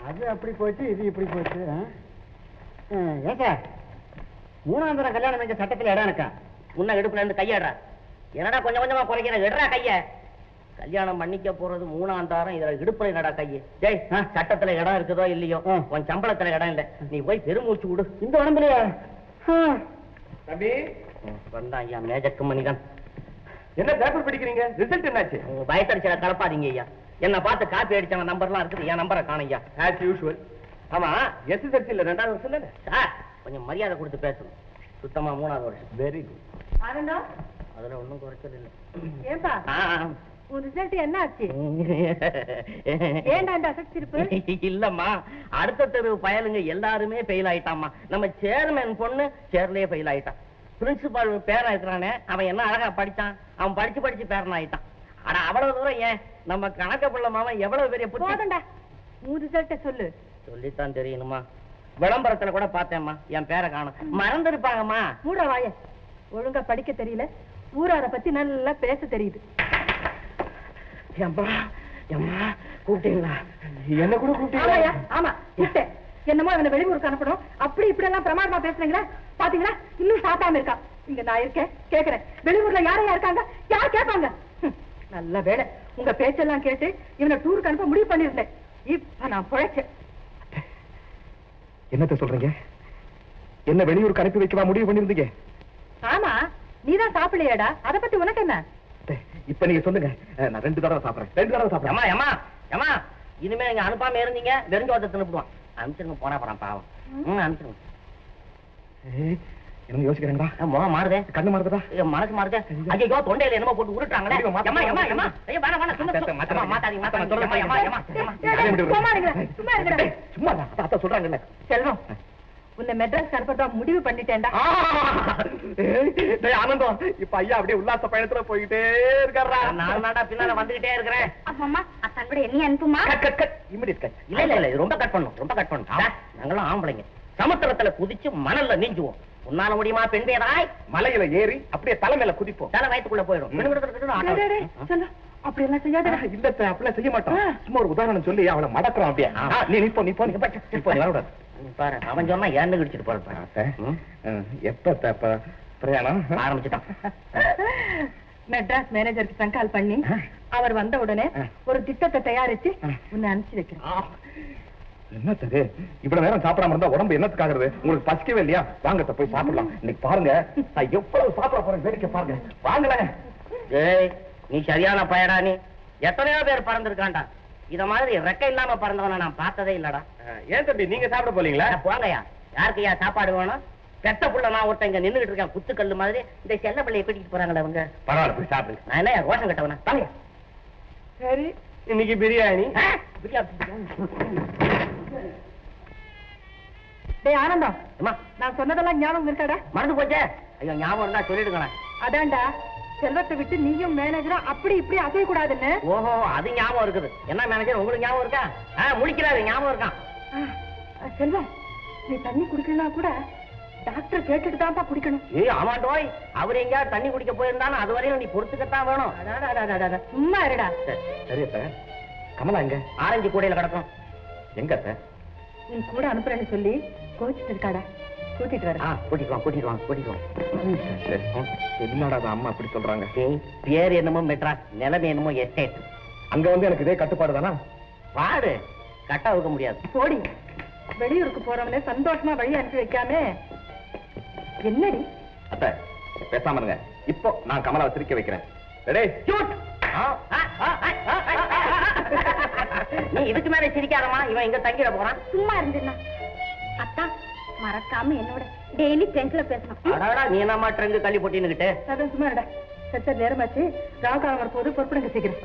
அது அப்படி போச்சு, இது இப்படி போச்சு. ஏன் சார், 3ஆம் தரம் கல்யாணம் செஞ்ச சட்டத்தில் இடம் இருக்கா? முன்ன இடுப்புல இருந்து கையாடுறா. என்னடா கொஞ்சம் கொஞ்சமா குறைக்கிற? எடுறா கைய. கல்யாணம் பண்ணிக்க போறது 3ஆம் தாரம், இதுல இடுப்புல என்னடா கைய? டேய், சட்டத்துல இடம் இருக்குதோ இல்லையோ, உன் சம்பளத்துல இடம் இல்ல. நீ போய் பெருமூச்சு விடு. இந்த உடம்புலையா? தம்பி வந்தான் ஐயா மேஜக்கு மணிதான். என்ன பேப்பர் படிக்கிறீங்க? ரிசல்ட் என்னாச்சு? உங்க பயத்தடிச்சல கலப்பாதீங்க ஐயா. என்ன பார்த்து காப்பி அடிச்சவன் நம்பர்லாம் இருக்குது, என் நம்பரை காணையா. As usual. ஆமா, எஸ்எஸ்எல்சியில் 2வது வருஷம் தானே? சார் கொஞ்சம் மரியாதை கொடுத்து பேசணும். சுத்தமா 3வது வருஷம். Very good. அதுல ஒன்றும் குறைச்சல் இல்லை. ஏன்பா உன் ரிசல்ட் என்ன ஆச்சு? ஏன்டா இந்த அசச்சிருப்பு? இல்லம்மா, அடுத்த தெரு பயலுங்க எல்லாருமே ஃபெயில் ஆயிட்டாமா. நம்ம சேர்மேன் பொண்ணு சேர்லயே ஃபெயில் ஆயிட்டான். பிரின்சிபால் பேரன் இருக்கிறானே, அவன் என்ன அழகா படிச்சான். அவன் படிச்சு படிச்சு பேரன் ஆயிட்டான். ஆனா அவ்வளவு தூரம் ஏன் நம்ம கணக்க பிள்ளை மாவன் எவ்வளவு பெரிய போதண்டா, உன் ரிசல்ட்ட சொல்லு. சொல்லித்தான் தெரியணுமா? விளம்பரத்துல கூட பார்த்தேம்மா, என் பேரை காணும். மறந்துருப்பாங்கம்மா. மூட வாய. ஒழுங்கா படிக்க தெரியல, ஊரார பத்தி நல்லா பேச தெரியுது. கூப்பிட்டீங்களா? என்ன கூட கூப்பிட்டீங்களா? ஆமா கூப்பிட்டேன். என்னமோ அவனை வெளியூருக்கு அனுப்பணும், அப்படி இப்படி எல்லாம் பிரமாதமா பேசுறீங்களா? பாத்தீங்களா, இன்னும் சாத்தாம இருக்கா. இங்க நான் இருக்கேன், கேக்குறேன். வெளியூர்ல யாரையா இருக்காங்க? யார் கேட்பாங்க? நல்ல வேலை, உங்க பேச்செல்லாம் கேட்டு இவனை டூருக்கு அனுப்ப முடிவு பண்ணிருந்தேன். இப்ப நான் பிழைச்சேன். என்னத்த சொல்றீங்க? என்ன வெளியூருக்கு அனுப்பி வைக்கவா முடிவு பண்ணிருந்தீங்க? ஆமா, நீதான் சாப்பிடலையாடா, அதை பத்தி உனக்கு என்ன? இப்ப நீங்க சொல்லுங்க, நான் 2 தடவை சாப்பிடுறேன். 2 தடவை சாப்பிடுறேன். இனிமே நீங்க அனுப்பாம இருந்தீங்க, வெறுஞ்சோத்தை தின்னுடுவான். அனுப்பிச்சிருங்க, போனா போறான் பாவம். அனுப்பிச்சிருங்க. என்ன யோசிக்கிறீங்களா? முகம் மாறுதே, கண்ணு மாறுதா? மனசு மாறுதே. ஐயோ, தொண்டையில என்னமோ போட்டு உருட்டாங்களே. சும்மா அத்தா சொல்றாங்கல்ல. செல்வம், உன்னை மெட்ராஸ் அனுப்பதா முடிவு பண்ணிட்டேன்டா. ஆனந்தம், இப்ப ஐயா அப்படியே உல்லாச பயணத்துல போயிட்டே இருக்காரா? நான் பின்னால வந்துகிட்டே இருக்கிறேன். அம்மா அத்தான் கூட என்ன அனுப்புமா? இல்ல ரொம்ப கட் பண்ணும், ரொம்ப கட் பண்ணும். நாங்களும் ஆம்பளைங்க சமுத்திரத்துல குதிச்சு மணல்ல நீஞ்சுவோம். உன்னால முடியுமா பெண் பேராய்? மலையில ஏறி அப்படியே தலை மேல குதிப்போம். தலை வயிற்றுக்குள்ள போயிடும். அப்படி எல்லாம் செய்யாத. இல்ல அப்படிலாம் செய்ய மாட்டோம். சும்மா ஒரு உதாரணம் சொல்லி அவளை மடக்குறோம். அப்படியே நீ போ. பாரு, அவன் சொன்னா ஏன்னு கிடிச்சிட்டு போறப்ப. எப்ப பிரயாணம் ஆரம்பிச்சுட்டான். மெட்ராஸ் மேனேஜருக்கு சங்கால் பண்ணி அவர் வந்த உடனே ஒரு திட்டத்தை தயாரிச்சு உன்னை அனுப்பிச்சு வைக்கிறேன். என்ன சரி, இவ்வளவு நேரம் சாப்பிடாம இருந்தா உடம்பு என்னத்துக்காகிறது? உங்களுக்கு பசிக்கவே இல்லையா? வாங்க போய் சாப்பிடலாம். இன்னைக்கு பாருங்க, நான் எவ்வளவு சாப்பிட போறேன், வேடிக்கை பாருங்க. வாங்கல. ஏய், நீ சரியான பயடா. நீ எத்தனையோ பேர் பறந்துருக்காண்டா. இத மாதிரி ரெக்கை இல்லாம பறந்தவன நான் பார்த்ததே இல்லடா. ஏன் தம்பி, நீங்க சாப்பிட போலீங்களா? போங்கய்யா, யாருக்கையா சாப்பாடு வேணும்? பெத்த புள்ள நான் ஒருத்தன் இங்க நின்றுட்டு இருக்கேன், குத்துக்கல்லு மாதிரி. இந்த செல்ல பிள்ளைய கூட்டிட்டு போறாங்களே அவங்க. பரவாயில்ல, போய் சாப்பிடுங்க. நான் என்ன ரோஷம் கட்டவனா? வாங்க. சரி, இன்னைக்கு பிரியாணி. டேய் ஆனந்தம், நான் சொன்னதெல்லாம் ஞாபகம் இருக்காடா? மறந்து போச்சே. ஐயோ, ஞாபகம் இருந்தா சொல்லிடுங்க. அதான்டா, செல்வத்தை விட்டு நீயும் மேனேஜரும் அப்படி இப்படி அசைய கூடாதுன்னு. ஓஹோ, அது ஞாபகம் இருக்குது. என்ன மேனேஜர், உங்களுக்கு ஞாபகம் இருக்கா? முடிக்கிறாரு, ஞாபகம் இருக்கான். செல்வம், நீ தண்ணி குடிக்கலாம் கூட டாக்டர் கேட்டுட்டு தான் குடிக்கணும். ஏய் ஆமாண்டோய், அவர் எங்கேயா தண்ணி குடிக்க போயிருந்தாலும் அது வரையும் நீ பொறுத்துக்கத்தான் வேணும். சும்மா இருடா. சரி சார். கமலா எங்க? ஆரஞ்சு கூடையில கிடக்கும். எங்க சார்? நீ கூட அனுப்புறேன்னு சொல்லி கோச்சிட்டு இருக்காடா. கூட்டிட்டு வர. கூட்டிட்டு என்னடா அம்மா அப்படி சொல்றாங்க? பேர் என்னமோ மெட்ராஸ், நிலைமை என்னமோ எஸ்டேட். அங்க வந்து எனக்கு இதே கட்டுப்பாடு தானா? பாடு கட்ட வைக்க முடியாது. போடி, வெளியூருக்கு போறவனே சந்தோஷமா வழி அனுப்பி வைக்காம என்னடி? அத்த பேசாம இருங்க. இப்போ நான் கமலாவை சிரிக்க வைக்கிறேன். நீ இதுக்கு மேல சிரிக்காதமா, இவன் இங்க தங்கிட போறான். சும்மா இருந்துடா. அத்தா மறக்காம என்னோட டெய்லி ட்ரெங்க்ல பேசணும். நீ என்னமா ட்ரெங்கு கள்ளி போட்டின்னுகிட்டு? அதான் சும்மா இருடா. சத்த நேரமாச்சு, ராவுகாலம் வரப்போது பொறுப்புடுங்க சீக்கிரம்.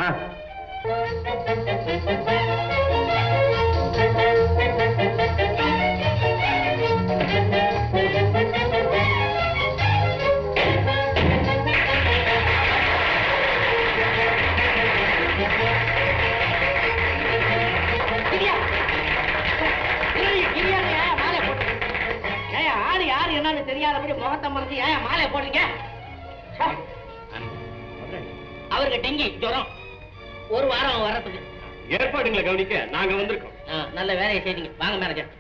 தெரியாதபடி முகத்தை மறைச்சு ஏன் மாலை போடுறீங்க? அவருக்கு டெங்கி ஜுரம், ஒரு வாரம் வர்றதுக்கு. ஏற்பாடுங்களை கவனிக்க நாங்க வந்திருக்கோம். நல்ல வேலையை செய்றீங்க. வாங்க மேனேஜர்.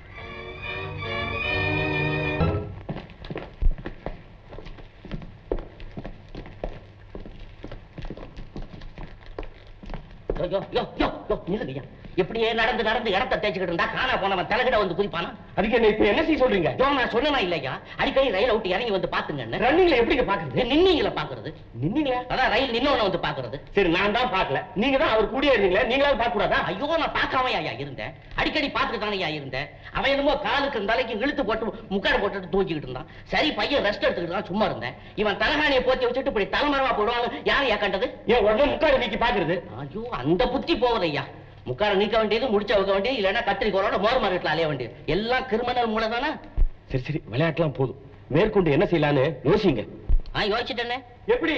நில்லுங்கய்யா. எப்படியே நடந்து நடந்து இடத்தை தேய்ச்சிக்கிட்டு இருந்தா காணா போனவன் தலைகிட வந்து குதிப்பானா? அதுக்கு என்ன இப்ப என்ன செய்ய சொல்றீங்க? நான் சொன்னா இல்லையா, அடிக்கடி ரயில் விட்டு இறங்கி வந்து பாத்துங்க. ரன்னிங்ல எப்படிங்க பாக்குறது? நின்னீங்களா பாக்குறது? நின்னீங்களா? அதான் ரயில் நின்னவன வந்து பாக்குறது. சரி, நான் தான் பாக்கல, நீங்க தான் அவர் கூடயே இருந்தீங்களா, நீங்களாவது பார்க்க கூடாதா? ஐயோ, நான் பார்க்காம ஐயா இருந்தேன், அடிக்கடி பார்த்துட்டு தானே இருந்தேன். அவன் என்னமோ காலுக்கு தலைக்கு இழுத்து போட்டு முக்காடு போட்டுட்டு தூக்கிட்டு இருந்தான். சரி, பையன் ரெஸ்ட் எடுத்துக்கிட்டு தான் சும்மா இருந்தேன். இவன் தலகாணியை போத்தி வச்சுட்டு இப்படி தலைமரமா போடுவாங்க. யார் கண்டது? ஏன் உடனே முக்காடு நீக்கி பாக்குறது? ஐயோ, அந்த புத்தி போவதையா. முக்கார நீக்க வேண்டியது, முடிச்ச வைக்க வேண்டியது, இல்லைன்னா கத்திரிக்கோளோட மோர் மார்க்கெட்ல அலைய வேண்டியது, எல்லாம் கிரிமினல் மூலம் தானே. சரி சரி, விளையாட்டுலாம் போதும், மேற்கொண்டு என்ன செய்யலான்னு யோசிங்க. யோசிச்சுட்டேனே. எப்படி?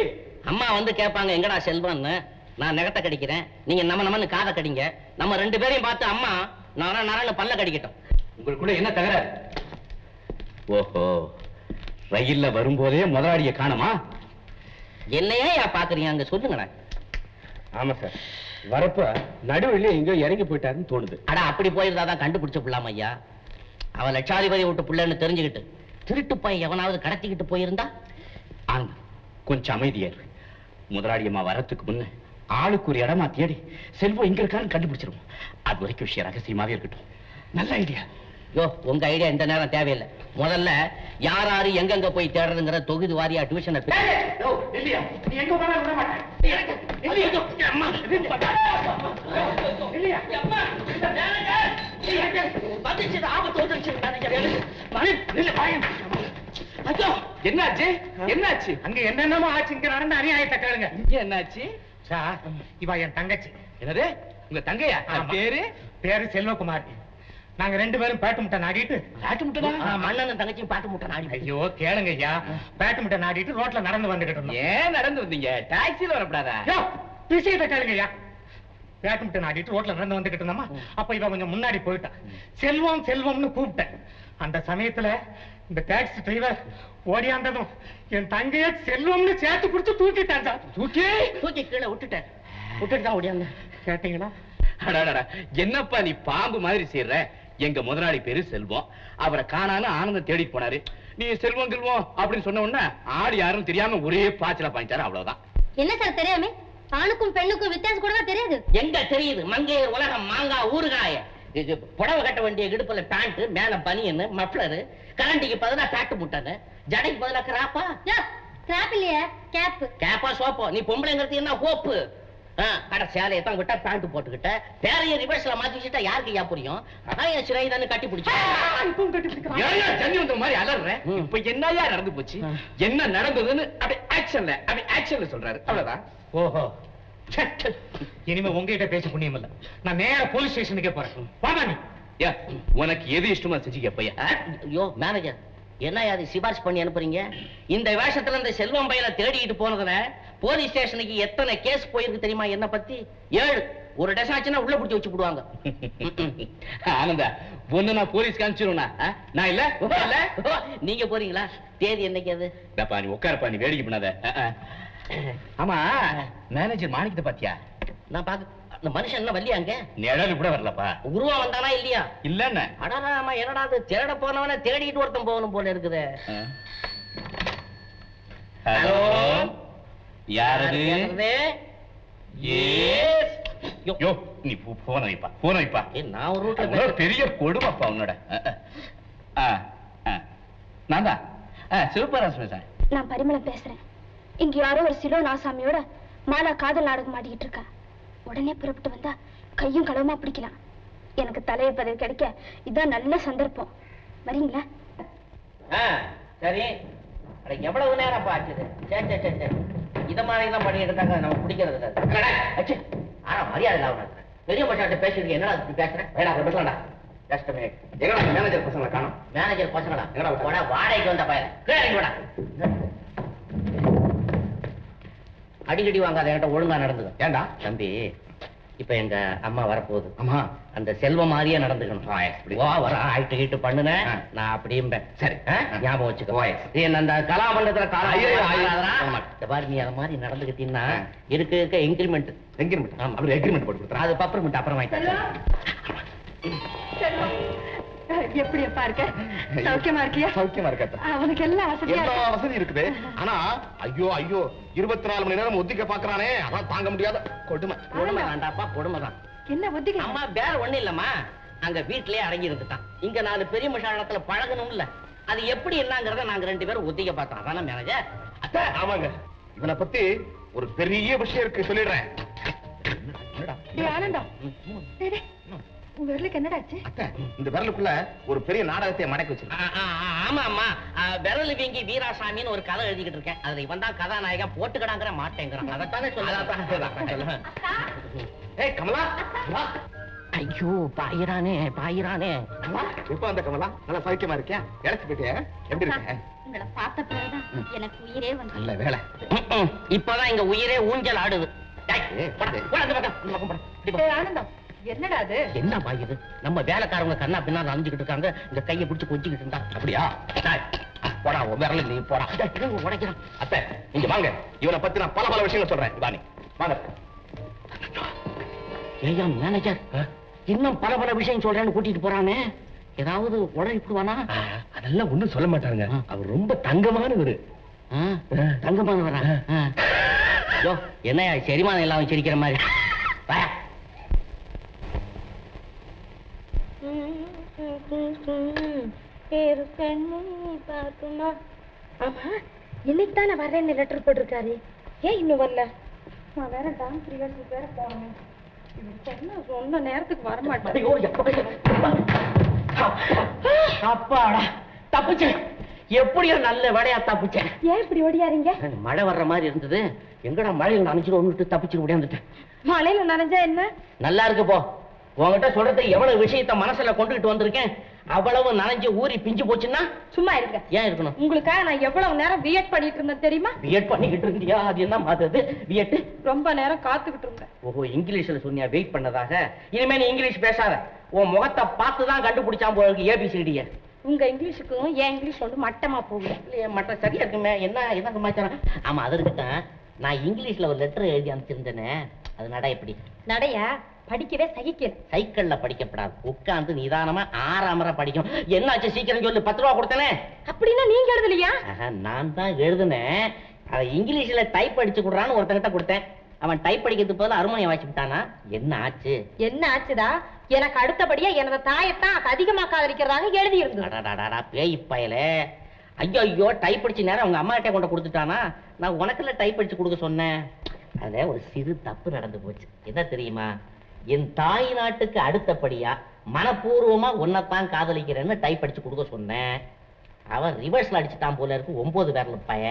அம்மா வந்து கேட்பாங்க, எங்கடா செல்வன்னு. நான் நகத்தை கடிக்கிறேன், நீங்க நம்மன்னு காதை கடிங்க. நம்ம ரெண்டு பேரையும் பார்த்து அம்மா நானும் பல்ல கடிக்கட்டும். உங்களுக்குள்ள என்ன தகராறு? ஓஹோ, ரயில்ல வரும்போதே முதலாளிய காணமா? என்னையே பாக்குறீங்க, அங்க சொல்லுங்கடா. ஆமா சார், வரப்ப நடுவில் எங்கயோ இறங்கி போயிட்டாருன்னு தோணுது. அடா, அப்படி போயிருந்தாதான் கண்டுபிடிச்சு விடலாம் ஐயா. அவன் லட்சாதிபதி விட்டு பிள்ளைன்னு தெரிஞ்சுக்கிட்டு திருட்டு போய் எவனாவது கடத்திக்கிட்டு போயிருந்தா? ஆனந்த், கொஞ்சம் அமைதியா இரு. முதலாளியம்மா வரத்துக்கு முன்ன ஆளுக்கு ஒரு இடமா தேடி செல்வம் இங்க இருக்கான்னு கண்டுபிடிச்சிருவோம். அது வரைக்கும் விஷயம் ரகசியமாவே இருக்கட்டும். நல்ல ஐடியா. உங்க ஐடியா இந்த நேரம் தேவையில்லை. முதல்ல யாராரு எங்கெங்க போய் தேடுறதுங்கிற தொகுதி வாரியா டிவிஷனை என்னாச்சு? என்னாச்சு? அங்க என்னென்னமோ ஆச்சு. இங்க நடந்த அநியாயத்தை கேளுங்க. இங்க என்னாச்சு? சார், இவ என் தங்கச்சி. என்னது, உங்க தங்கையா? பேரு? பேரு செல்வகுமார். நாங்க ரெண்டு பேரும் பேட்டு முட்டை நாடிட்டு. பேட்டு முட்டை? மண்ணனும் தங்கச்சியும் பாட்டு முட்டை நாடி. ஐயோ கேளுங்க ஐயா, பேட்டு முட்டை நாடிட்டு ரோட்ல நடந்து வந்துகிட்டு இருந்தோம். ஏன் நடந்து வந்தீங்க? டாக்ஸில வரப்படாதா? விஷயத்தை கேளுங்க ஐயா. பேட்டு முட்டை நாடிட்டு ரோட்ல நடந்து வந்துகிட்டு இருந்தோமா, அப்ப இவ கொஞ்சம் முன்னாடி போயிட்டா. செல்வம் செல்வம்னு கூப்பிட்டேன். அந்த சமயத்துல இந்த டாக்ஸி டிரைவர் ஓடியாந்ததும் என் தங்கைய செல்வம்னு சேர்த்து குடிச்சு தூக்கிட்டான் சார். தூக்கி கீழே விட்டுட்டு தான் ஓடியாங்க. கேட்டீங்களா? என்னப்பா நீ பாம்பு மாதிரி செய்யற? எங்க முதலாளி பேரு செல்வம், அவரை காணான்னு ஆனந்தம் தேடிட்டு போனாரு. நீ செல்வம் செல்வம் அப்படின்னு சொன்ன உடனே ஆடு யாரும் தெரியாம ஒரே பாய்ச்சல பாய்ச்சாரு, அவ்வளவுதான். என்ன சார் தெரியாம? ஆணுக்கும் பெண்ணுக்கும் வித்தியாசம் கூட தெரியாது. எங்க தெரியுது? மங்கையர் உலகம் மாங்காய் ஊறுகாய. புடவை கட்ட வேண்டிய இடுப்புல பேண்ட், மேல பனியன், மஃப்ளரு, கரண்டிக்கு பதிலா பேட்டு முட்டனு, ஜடைக்கு பதிலா கிராப்பா. கிராப் இல்லையா, கேப். கேப்பா சோப்போ? நீ பொம்பளைங்கிறது என்ன ஹோப்பு? அட, சேலையை தான் விட்டா பேண்ட் போட்டுக்கிட்ட, பேரைய ரிவர்ஸ்ல மாத்தி வச்சுட்டா யாருக்கு யா புரியும்? அதான் என் சிறை தானே கட்டி பிடிச்சா. தண்ணி வந்த மாதிரி அலற. இப்ப என்னையா நடந்து போச்சு, என்ன நடந்ததுன்னு அப்படி ஆக்ஷன்ல சொல்றாரு, அவ்வளவுதான். ஓஹோ, இனிமே உங்ககிட்ட பேச புண்ணியம் இல்ல. நான் நேர போலீஸ் ஸ்டேஷனுக்கே போறேன். வாங்க நீ. உனக்கு எது இஷ்டமா செஞ்சுக்க பையா. ஐயோ மேனேஜர், என்ன அது சிபாரிசு பண்ணி அனுப்புறீங்க? இந்த வேஷத்துல இந்த செல்வம் பையனை தேடிட்டு போனதுல போலீஸ் ஸ்டேஷனுக்கு எத்தனை கேஸ் போயிருக்கு தெரியுமா? என்ன பத்தி 7. ஒரு டசன் ஆச்சுன்னா உள்ள பிடிச்சி வச்சு போடுவாங்க. ஆனந்தா, பொண்ணு நான் போலீஸ்க்கு அனுப்பிச்சிருவா? நான் இல்ல. நீங்க போறீங்களா? தேதி என்னைக்கு அது? நீ உட்காரப்பா, நீ வேடிக்கை பண்ணாத. ஆமா, மேனேஜர் மாணிக்கத்தை பாத்தியா? நான் பாக்க. அந்த மனுஷன் என்ன வல்லியாங்க? நிழல் கூட வரலப்பா. உருவா வந்தானா இல்லையா? இல்லன்னு. அடாராமா, என்னடா அது தேட போனவன தேடிட்டு ஒருத்தன் போகணும் போல இருக்குது. ஹலோ, யாரது? யோ, நீ போன வைப்பா. நான் ஒரு ரூட்ல பெரிய கொடுமைப்பா உன்னோட. நான் தான் சிவபாராஜ் பேசுறேன். நான் பரிமளம் பேசுறேன். இங்க யாரோ ஒரு சிலோ நாசாமியோட மாலா காதல் நாடகம் மாட்டிக்கிட்டு இருக்கா. உடனே புறப்பட்டு வந்தா கையும் களவுமா பிடிக்கலாம். எனக்கு தலையை பதவி கிடைக்க இதான் நல்ல சந்தர்ப்பம். வரீங்களா? சரி. எவ்வளவு நேரம் பாச்சுது? இத மாதிரிதான் பண்ணி எடுத்தாங்க, நம்ம பிடிக்கிறது. ஆனா மரியாதை பெரிய மச்சாட்ட பேசிட்டு என்னடா பேசுறேன்? பேசலாம்டா. மேனேஜர் பசங்களை காணும். மேனேஜர் பசங்களா? வாடகைக்கு வந்த பையன் அடிக்கடி வாங்காத, என்கிட்ட ஒழுங்கா நடந்தது. ஏண்டா தம்பி, இப்ப எங்க அம்மா வரப்போகுது. ஆமா. அந்த செல்வம் மாதிரியே நடந்துக்கணும். வர ஆயிட்டு கீட்டு பண்ணுன நான் அப்படியும்பேன். சரி, ஞாபகம் வச்சுக்கோ. என்ன அந்த கலாபண்டத்துல பாரு, நீ அத மாதிரி நடந்துக்கிட்டீங்கன்னா இருக்க இன்கிரிமெண்ட் அப்படி எக்ரிமெண்ட் போட்டு கொடுத்துறேன். அது பப்பர்மெண்ட் அப்புறம் வாங்கிட்டேன். எப்படி அப்பா இருக்க? சௌக்கியமா இருக்கியா? சௌக்கியமா இருக்கா? அவனுக்கு எல்லாம் எல்லா வசதி இருக்குது. ஆனா ஐயோ 24 மணி நேரம் ஒத்திக்க பாக்குறானே, அதான் தாங்க முடியாத கொடுமை. கொடுமை வேண்டாப்பா, கொடுமைதான். என்ன ஒத்திக்க? அம்மா வேற ஒண்ணு இல்லம்மா, அங்க வீட்லயே அடங்கி இருந்துட்டான். இங்க 4 பெரிய மனுஷாலத்துல பழகணும் இல்ல, அது எப்படி என்னங்கறத நாங்க 2 பேரும் ஒத்திக்க பார்த்தோம். அதான மேனேஜர்? அத்தை, ஆமாங்க. இவனை பத்தி ஒரு பெரிய விஷயம் இருக்கு, சொல்லிடுறேன். ஆனந்தா, உங்க விரலுக்கு என்னடாச்சு? அத்தை, இந்த விரலுக்குள்ள ஒரு பெரிய நாடகத்தை மடக்கி வச்சிருக்கேன். ஆமா அம்மா, விரல் வீங்கி வீராசாமின்னு ஒரு கதை எழுதிக்கிட்டு இருக்கேன். அதுல இவன் தான் கதாநாயகன், போட்டுக்கடாங்கிற மாட்டேங்கிறான். அதைத்தானே சொல்ல. ஏய் கமலா, ஐயோ பாயிரானே. எப்ப அந்த கமலா? நல்லா சௌக்கியமா இருக்கியா? இழைச்சு போயிட்டியா? எப்படி இருக்க? உங்களை பார்த்த பிறகுதான் எனக்கு உயிரே வந்து. நல்ல வேலை. இப்பதான் இங்க உயிரே ஊஞ்சல் ஆடுது. ஆனந்தம், என்னடா அது? என்ன பாயுது? நம்ம வேலைக்காரங்க கண்ணா பின்னா அணிஞ்சுக்கிட்டு இருக்காங்க, இந்த கையை பிடிச்சு கொஞ்சிக்கிட்டு இருந்தா. அப்படியா? போடா, விரல நீ போடா. உடைக்கிறான். அத்தை, நீங்க வாங்க. இவனை பத்தி நான் பல விஷயங்கள் சொல்றேன். வாணி வாங்க. ஏய்யா மேனேஜர், இன்னும் பல விஷயம் சொல்றேன்னு கூட்டிட்டு போறானே, ஏதாவது உடனே அதெல்லாம் ஒண்ணும் சொல்ல மாட்டாங்க. அவர் ரொம்ப தங்கமானவரு. தங்கமானவரா? என்னையா செரிமானம் எல்லாம் சிரிக்கிற மாதிரி? இன்னைக்கு தான் நான் வரேன்னு லெட்டர் போட்டிருக்காரு. ஏன் இன்னும் வரல? நான் வேற டான்ஸ் ரிஹர்சல் வேற போனேன். சொன்ன நேரத்துக்கு வர மாட்டேன். அப்பாடா, தப்பிச்சேன். எப்படியோ நல்ல வேலையா தப்பிச்சேன். ஏன் இப்படி ஓடியாரீங்க? மழை வர்ற மாதிரி இருந்தது. எங்கடா மழையில் நனைச்சிட்டு தப்பிச்சு ஓடியாந்துட்டேன். மழையில நனைஞ்சா என்ன? நல்லா இருக்கு போ. உங்ககிட்ட சொல்றது எவ்வளவு விஷயத்த மனசுல கொண்டுகிட்டு வந்திருக்கேன். அவ்வளவு நனைஞ்சு ஊறி பிஞ்சு போச்சுன்னா சும்மா இருக்க. ஏன் இருக்கணும்? உங்களுக்காக நான் எவ்வளவு நேரம் பிஎட் பண்ணிட்டு இருந்தேன் தெரியுமா? பிஎட் பண்ணிக்கிட்டு இருந்தியா? அது என்ன மாத்தது பிஎட்? ரொம்ப நேரம் காத்துக்கிட்டு இருந்தேன். ஓஹோ, இங்கிலீஷ்ல சொன்னியா வெயிட் பண்ணதாக? இனிமே நீ இங்கிலீஷ் பேசாத. உன் முகத்தை பார்த்துதான் கண்டுபிடிச்சான் போல ஏபிசிடிய. உங்க இங்கிலீஷுக்கும் என் இங்கிலீஷ் வந்து மட்டமா போகுது. இல்லையே, மட்டம் சரியா இருக்குமே. என்ன சமாச்சாரம்? ஆமா, அது இருக்கட்டும். நான் இங்கிலீஷ்ல ஒரு லெட்டர் எழுதி அனுப்பிச்சிருந்தேனே, அது நட எப்படி? நடையா? படிக்கவே சகிக்கல. சைக்கிள்ல படிக்கப்படாது, உட்கார்ந்து நிதானமா 6 முறை படிக்கணும். என்னாச்சு சீக்கிரம் சொல்லு. 10 ரூபா கொடுத்தனே. அப்படின்னா நீங்க எழுதலையா? நான் தான் எழுதுனேன். அதை இங்கிலீஷ்ல டைப் அடிச்சு கொடுறான்னு ஒருத்தங்கிட்ட கொடுத்தேன். அவன் டைப் படிக்கிறதுக்கு பதிலா அருமனையை வாசி விட்டானா. என்ன ஆச்சு? என்ன ஆச்சுடா? எனக்கு அடுத்தபடியா எனது தாயத்தான் அதிகமா காதலிக்கிறதாக எழுதி இருந்தது. பேய் பயலே. ஐயோ, டைப் அடிச்சு நேரம் அவங்க அம்மா கிட்ட கொண்டு கொடுத்துட்டானா. நான் உனக்குல டைப் அடிச்சு கொடுக்க சொன்னேன். அதுல ஒரு சிறு தப்பு நடந்து போச்சு. என்ன தெரியுமா? என் தாய் நாட்டுக்கு அடுத்தபடியா மனப்பூர்வமா உன்னைத்தான் காதலிக்கிறேன்னு டைப் அடிச்சு கொடுக்க சொன்னேன். அவன் ரிவர்ஸ்ல அடிச்சுட்டான் போல இருக்கு. 9 விரல் பய.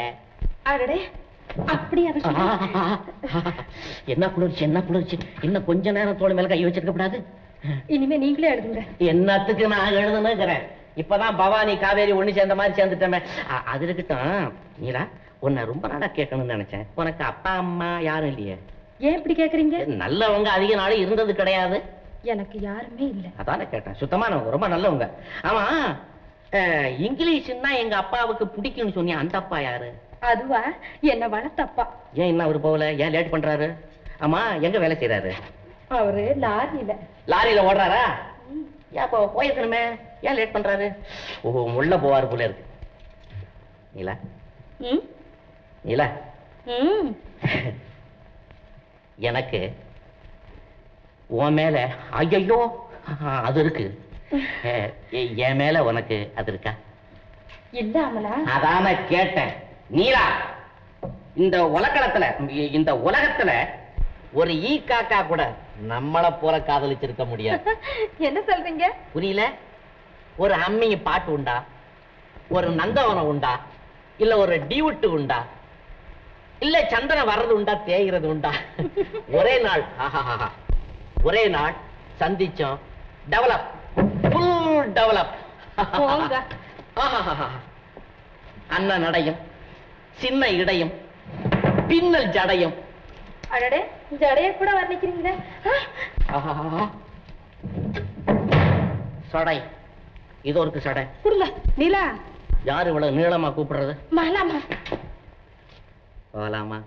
அப்படி என்ன குளிர்ச்சி. இன்னும் கொஞ்ச நேரம் தோள் மேல கை வச்சிருக்க கூடாது. இனிமே நீங்களே எழுதுங்க. என்னத்துக்கு நான் எழுதுனுங்கிறேன்? இப்பதான் பவானி காவேரி ஒண்ணு சேர்ந்த மாதிரி சேர்ந்துட்டேன். அது இருக்கட்டும். நீலா, உன்னை ரொம்ப நாளா கேட்கணும்னு நினைச்சேன். உனக்கு அப்பா அம்மா யாரும் இல்லையே? ஏன் இப்படி கேக்குறீங்க? நல்லவங்க அதிக நாள் இருந்தது கிடையாது. எனக்கு யாருமே இல்ல. அதானே கேட்டேன். சுத்தமானவங்க, ரொம்ப நல்லவங்க. ஆமா, இங்கிலீஷ்னா எங்க அப்பாவுக்கு பிடிக்கும்னு சொன்னியா, அந்த அப்பா யாரு? அதுவா, என்ன வளர்த்தப்பா. ஏன் என்ன அவரு போகல? ஏன் லேட் பண்றாரு? ஆமா, எங்க வேலை செய்யறாரு? அவரு லாரியில ஓடுறாரா? ஏன் போயிருக்கணுமே, ஏன் லேட் பண்றாரு? ஓஹோ, உள்ள போவாரு போல இருக்கு. நீலா, எனக்கு உன் மேல ஐயோ அது இருக்கு. என் மேல உனக்கு அது இருக்கா? இல்லாமலா? அதான கேட்டேன். நீலா, இந்த உலகத்துல ஒரு ஈ காக்கா கூட நம்மள போல காதலிச்சிருக்க முடியாது. என்ன சொல்றீங்க? புரியல? ஒரு அம்மி பாட்டு உண்டா? ஒரு நந்தவனம் உண்டா? இல்ல ஒரு டியூட்டு உண்டா? இல்ல சந்தனம் வர்றது உண்டா, தேய்கிறது உண்டா? ஒரே நாள் சந்திச்சோம். Develop, full develop. அண்ணன் நடையும், சின்ன இடையும், பின்னல் ஜடையும், அடடே ஜடைய கூட வர்ணிக்கிறீங்க. சடை இது ஒருக்கு சடை குடுங்க. நீலா, யாரு இவ்வளவு நீளமா கூப்பிடுறது? மாலாமா. போகலாமா?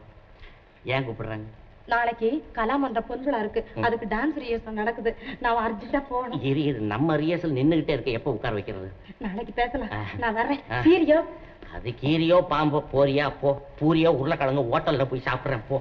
ஏன் கூப்பிடுறாங்க? நாளைக்கு கலாமன்ற பொன்விழா இருக்கு, அதுக்கு டான்ஸ் ரிஹர்சல் நடக்குது. நான் அர்ஜென்ட்டா போகணும். இரு நம்ம ரிஹர்சல் நின்னுகிட்டே இருக்க, எப்ப உட்கார வைக்கிறது? நாளைக்கு பேசலாம். நான் வர்றேன். சீரியோ? அது கீரியோ பாம்போ, போறியா போ. பூரியோ உருளைக்கிழங்கு ஹோட்டல்ல போய் சாப்பிடுறேன் போ.